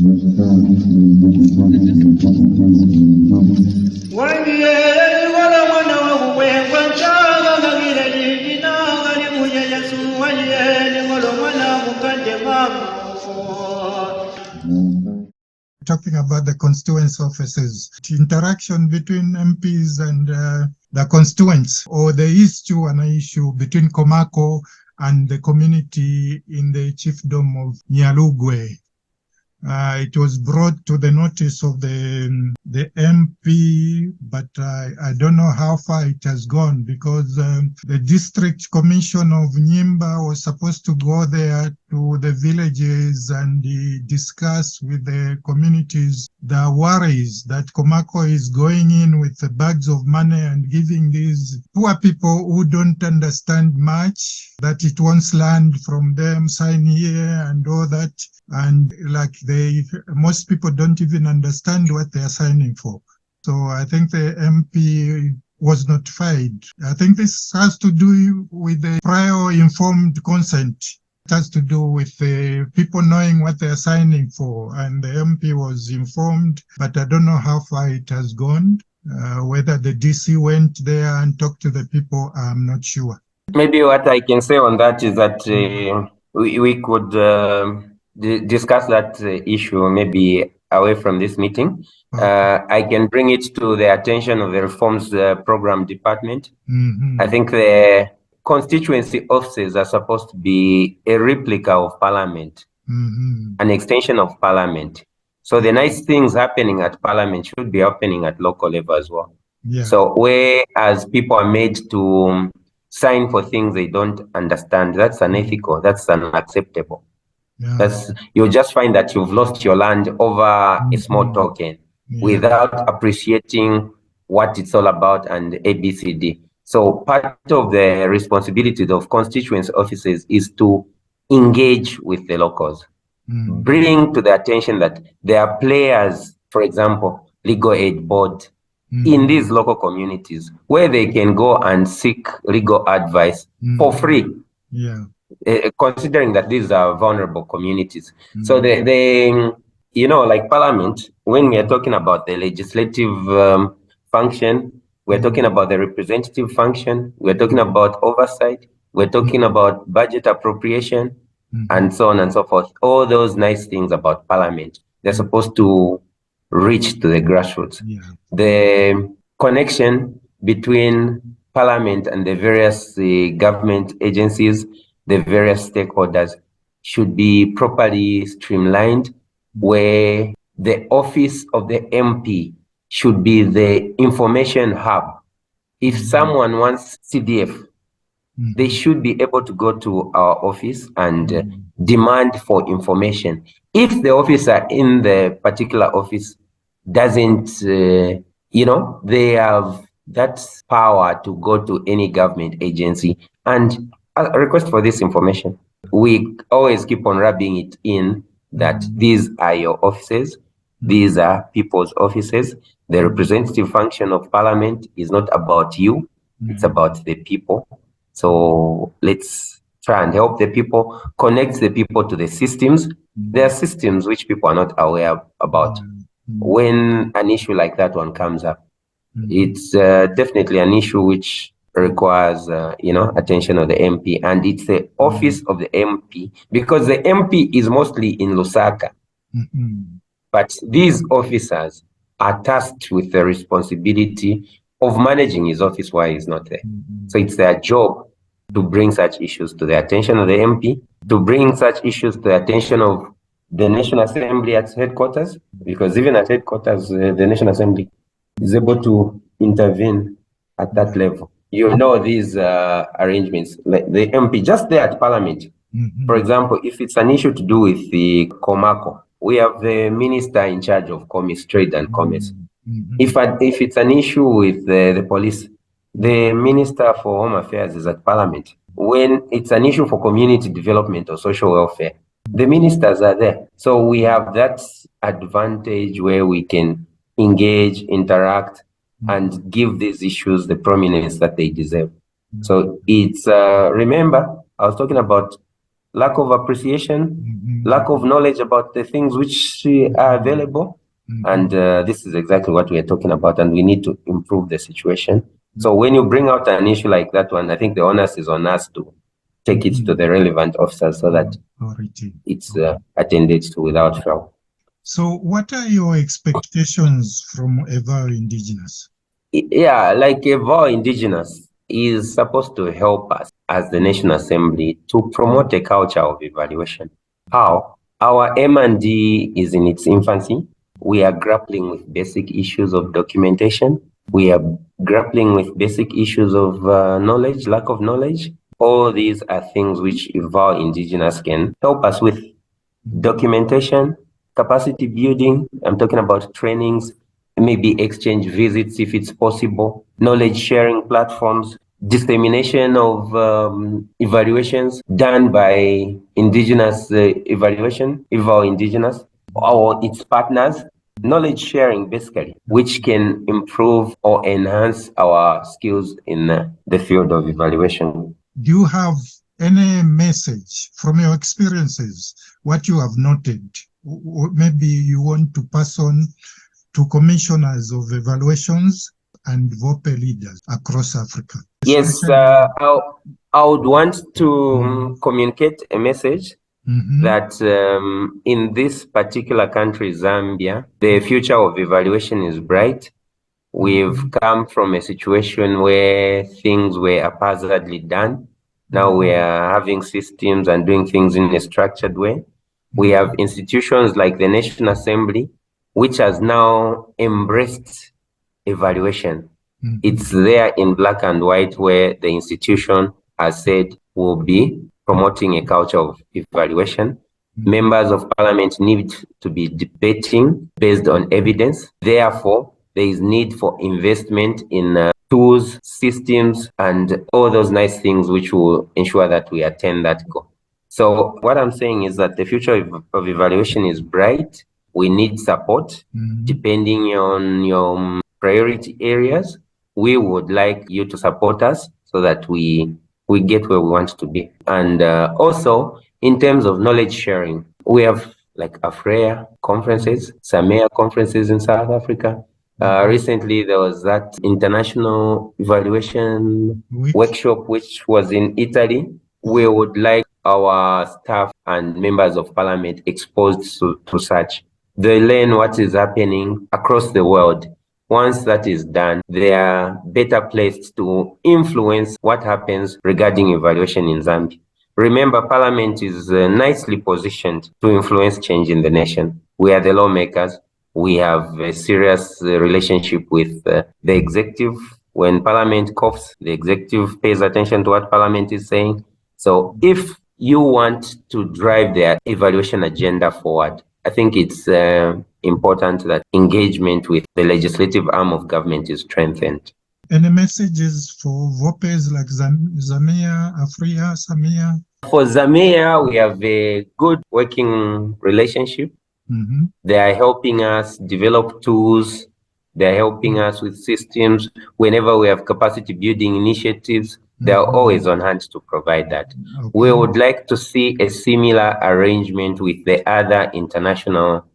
Talking about the constituency offices, the interaction between MPs and the constituents, or the issue between Komako and the community in the chiefdom of Nyalugwe. It was brought to the notice of the MP, but I don't know how far it has gone, because the district commission of Nyimba was supposed to go there to the villages and discuss with the communities the worries that Komako is going in with the bags of money and giving these poor people who don't understand much, that it wants land from them, sign here and all that. And like most people don't even understand what they are signing for. So I think the MP was notified. I think this has to do with the prior informed consent. It has to do with the people knowing what they are signing for. And the MP was informed, but I don't know how far it has gone. Whether the DC went there and talked to the people, I'm not sure. Maybe what I can say on that is that we could discuss that issue maybe away from this meeting. I can bring it to the attention of the Reforms Program Department. I think the constituency offices are supposed to be a replica of Parliament, an extension of Parliament. So the nice things happening at Parliament should be happening at local level as well. Yeah. So whereas people are made to sign for things they don't understand, that's unethical, that's unacceptable. Yeah. You'll just find that you've lost your land over a small token without appreciating what it's all about and ABCD. So part of the responsibility of constituency offices is to engage with the locals, bring to the attention that there are players, for example, legal aid board in these local communities where they can go and seek legal advice for free. Yeah. Considering that these are vulnerable communities. So like Parliament, when we are talking about the legislative function, we're talking about the representative function, we're talking about oversight, we're talking about budget appropriation, and so on and so forth. All those nice things about Parliament, they're supposed to reach to the grassroots. Yeah. The connection between Parliament and the various government agencies, the various stakeholders, should be properly streamlined, where the office of the MP should be the information hub. If someone wants CDF, they should be able to go to our office and demand for information. If the officer in the particular office doesn't, they have that power to go to any government agency and request for this information. We always keep on rubbing it in that these are your offices, these are people's offices. The representative function of Parliament is not about you, it's about the people. So let's try and help the people, connect the people to the systems. There are systems which people are not aware about. When an issue like that one comes up, it's definitely an issue which requires attention of the MP, and it's the office of the MP, because the MP is mostly in Lusaka, but these officers are tasked with the responsibility of managing his office while he's not there. So it's their job to bring such issues to the attention of the MP, to bring such issues to the attention of the National Assembly at headquarters, because even at headquarters, the National Assembly is able to intervene at that level. These arrangements, like the MP just there at Parliament. For example, if it's an issue to do with the Komako, we have the minister in charge of commerce, trade and commerce. If it's an issue with the police, the Minister for Home Affairs is at Parliament. When it's an issue for community development or social welfare, the ministers are there. So we have that advantage where we can engage, interact, and give these issues the prominence that they deserve. So it's, remember, I was talking about lack of appreciation, lack of knowledge about the things which are available. And this is exactly what we are talking about, and we need to improve the situation. So when you bring out an issue like that one, I think the onus is on us to take it to the relevant officers so that it's attended to without fail. So what are your expectations from EvalIndigenous? Yeah, like EvalIndigenous is supposed to help us as the National Assembly to promote a culture of evaluation. How? Our M&E is in its infancy. We are grappling with basic issues of documentation. We are grappling with basic issues of knowledge, lack of knowledge. All these are things which EvalIndigenous can help us with. Documentation, capacity building, I'm talking about trainings, maybe exchange visits if it's possible, knowledge sharing platforms, dissemination of evaluations done by Indigenous evaluation, EvalIndigenous, or its partners, knowledge sharing basically, which can improve or enhance our skills in the field of evaluation. Do you have any message from your experiences, what you have noted? Maybe you want to pass on to commissioners of evaluations and VOPE leaders across Africa? Yes, I would want to communicate a message that in this particular country, Zambia, the future of evaluation is bright. We've come from a situation where things were haphazardly done. Now we are having systems and doing things in a structured way. We have institutions like the National Assembly, which has now embraced evaluation. It's there in black and white where the institution has said will be promoting a culture of evaluation. Members of parliament need to be debating based on evidence. Therefore, there is need for investment in tools, systems, and all those nice things which will ensure that we attain that goal. So what I'm saying is that the future of evaluation is bright. We need support depending on your priority areas. We would like you to support us so that we get where we want to be. And also, in terms of knowledge sharing, we have like AFREA conferences, ZaMEA conferences in South Africa. Recently, there was that international evaluation workshop, which was in Italy. We would like our staff and members of parliament exposed to such. They learn what is happening across the world. Once that is done, they are better placed to influence what happens regarding evaluation in Zambia. Remember, Parliament is nicely positioned to influence change in the nation. We are the lawmakers. We have a serious relationship with the executive. When Parliament coughs, the executive pays attention to what Parliament is saying. So if you want to drive their evaluation agenda forward, I think it's important that engagement with the legislative arm of government is strengthened. Any messages for VOPEs like ZaMEA, AFREA, ZaMEA? For ZaMEA, we have a good working relationship. They are helping us develop tools. They're helping us with systems. Whenever we have capacity building initiatives, they are always on hand to provide that. We would like to see a similar arrangement with the other international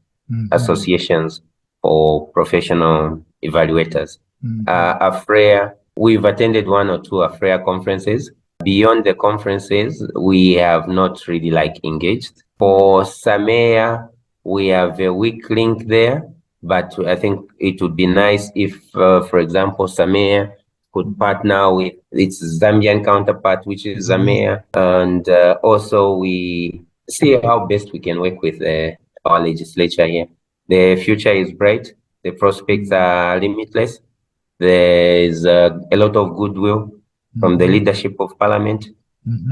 associations for professional evaluators. AFREA, we've attended one or two AFREA conferences. Beyond the conferences, we have not really engaged. For ZaMEA, we have a weak link there, but I think it would be nice if, for example, ZaMEA could partner with its Zambian counterpart, which is ZaMEA, and also we see how best we can work with our legislature here. The future is bright. The prospects are limitless. There is a lot of goodwill from the leadership of Parliament.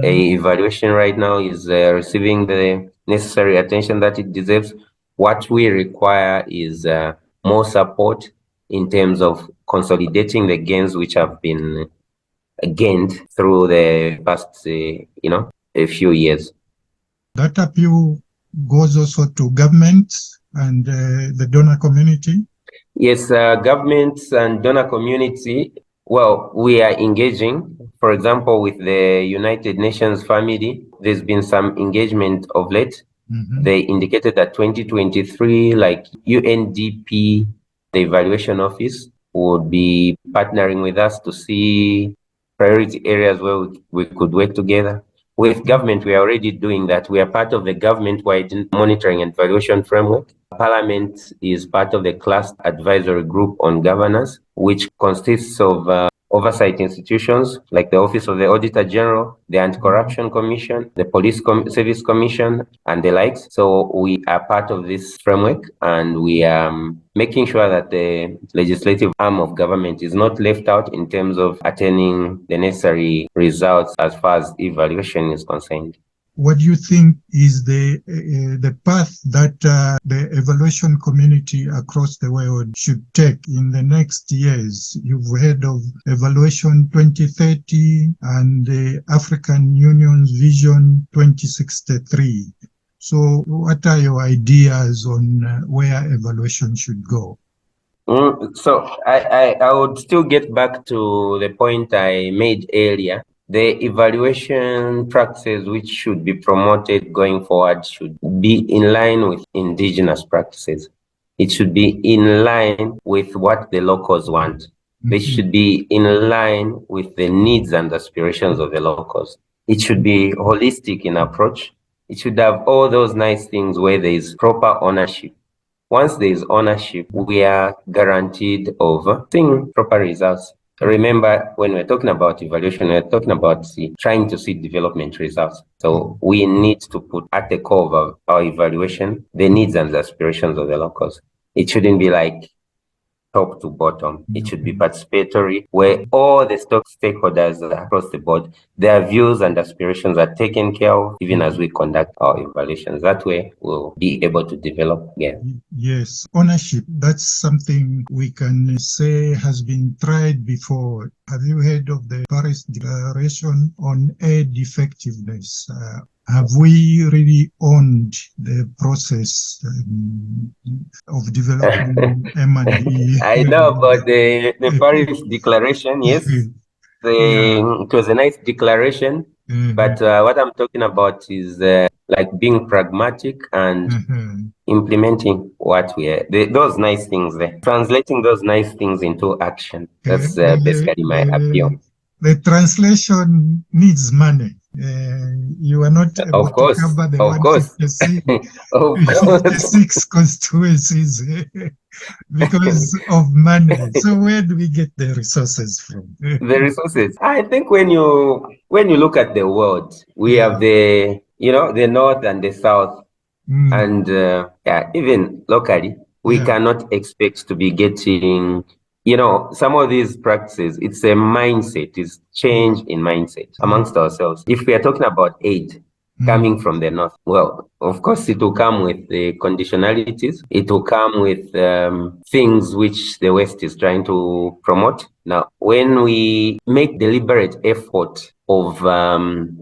Evaluation right now is receiving the necessary attention that it deserves. What we require is more support in terms of consolidating the gains which have been gained through the past, a few years. That appeal goes also to governments and the donor community? Yes, governments and donor community, Well, we are engaging, for example, with the United Nations family. There's been some engagement of late. They indicated that 2023, like UNDP, the evaluation office, would be partnering with us to see priority areas where we could work together. With government, we are already doing that. We are part of the government-wide monitoring and evaluation framework. Parliament is part of the class advisory group on governance, which consists of oversight institutions like the Office of the Auditor General, the Anti-Corruption Commission, the Police Service Commission, and the likes. So we are part of this framework, and we are making sure that the legislative arm of government is not left out in terms of attaining the necessary results as far as evaluation is concerned. What do you think is the path that the evaluation community across the world should take in the next years? You've heard of Evaluation 2030 and the African Union's Vision 2063. So what are your ideas on where evaluation should go? So I would still get back to the point I made earlier. The evaluation practices which should be promoted going forward should be in line with indigenous practices. It should be in line with what the locals want. They should be in line with the needs and aspirations of the locals. It should be holistic in approach. It should have all those nice things where there is proper ownership. Once there is ownership, we are guaranteed of seeing proper results. Remember, when we're talking about evaluation, we're talking about trying to see development results. So we need to put at the core of our evaluation the needs and the aspirations of the locals. It shouldn't be like top to bottom. It should be participatory, where all the stakeholders across the board, their views and aspirations are taken care of, even as we conduct our evaluations. That way, we'll be able to develop again. Yes, ownership, that's something we can say has been tried before. Have you heard of the Paris Declaration on Aid Effectiveness? Have we really owned the process of developing M&E? I know about the Paris Declaration, yes. It was a nice declaration, but what I'm talking about is like being pragmatic and implementing what we are, those nice things there, translating those nice things into action. That's basically my appeal. The translation needs money. You are not able to cover the 156 constituencies because of money. So where do we get the resources from? The resources. I think when you look at the world, we have the north and the south, and even locally, we cannot expect to be getting. Some of these practices, it's a mindset, it's change in mindset amongst ourselves. If we are talking about aid coming from the north, well, of course, it will come with the conditionalities. It will come with things which the West is trying to promote. Now, when we make deliberate effort of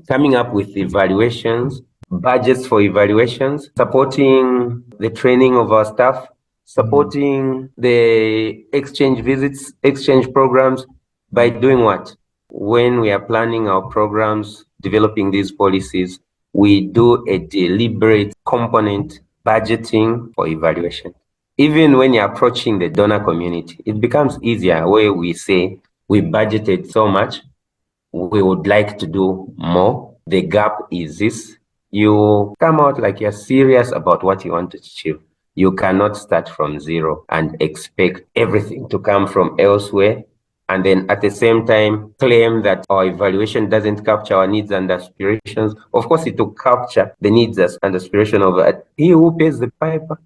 coming up with evaluations, budgets for evaluations, supporting the training of our staff, supporting the exchange visits, exchange programs by doing what? When we are planning our programs, developing these policies, we do a deliberate component budgeting for evaluation. Even when you're approaching the donor community, it becomes easier where we say we budgeted so much, we would like to do more. The gap is this. You come out like you're serious about what you want to achieve. You cannot start from zero and expect everything to come from elsewhere, and then at the same time claim that our evaluation doesn't capture our needs and aspirations. Of course, it will capture the needs and aspiration of he who pays the piper.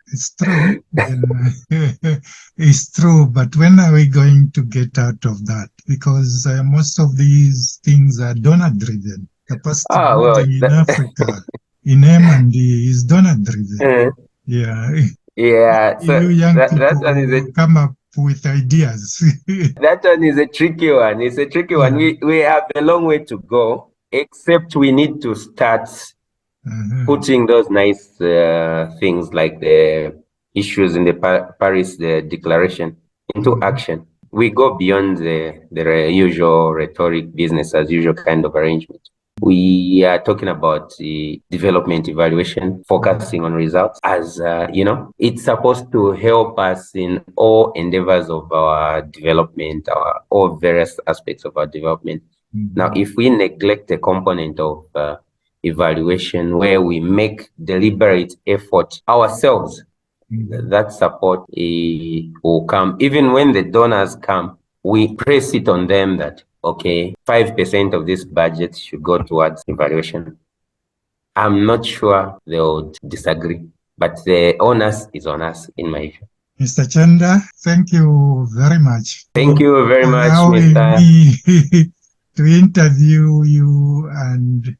It's true. It's true, but when are we going to get out of that? Because most of these things are donor-driven. Capacity building in Africa, in M&E, is donor-driven. Yeah. So you young people will come up with ideas. That one is a tricky one. It's a tricky one. We have a long way to go, except we need to start putting those nice things like the issues in the Paris Declaration. into action. We go beyond the usual rhetoric, business as usual kind of arrangement. We are talking about the development evaluation, focusing on results as, it's supposed to help us in all endeavors of our development, all various aspects of our development. Now, if we neglect the component of evaluation where we make deliberate effort ourselves, that support will come. Even when the donors come, we press it on them that, okay, 5% of this budget should go towards evaluation. I'm not sure they would disagree, but the onus is on us, in my view. Mr. Chanda, thank you very much. Thank you very much, allowing Mr. me to interview you and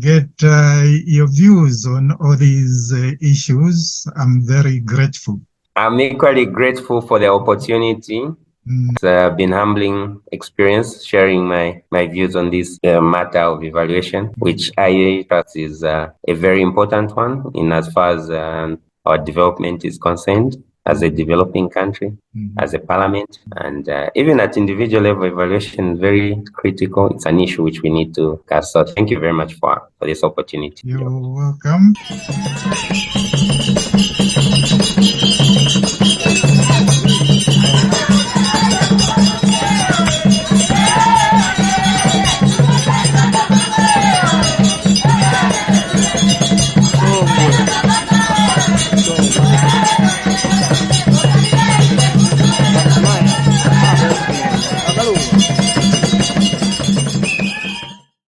get your views on all these issues. I'm very grateful. I'm equally grateful for the opportunity. It's been humbling experience sharing my views on this matter of evaluation, which I trust is a very important one in as far as our development is concerned as a developing country, as a parliament, and even at individual level, evaluation is very critical. It's an issue which we need to cast. So thank you very much for this opportunity. You're welcome.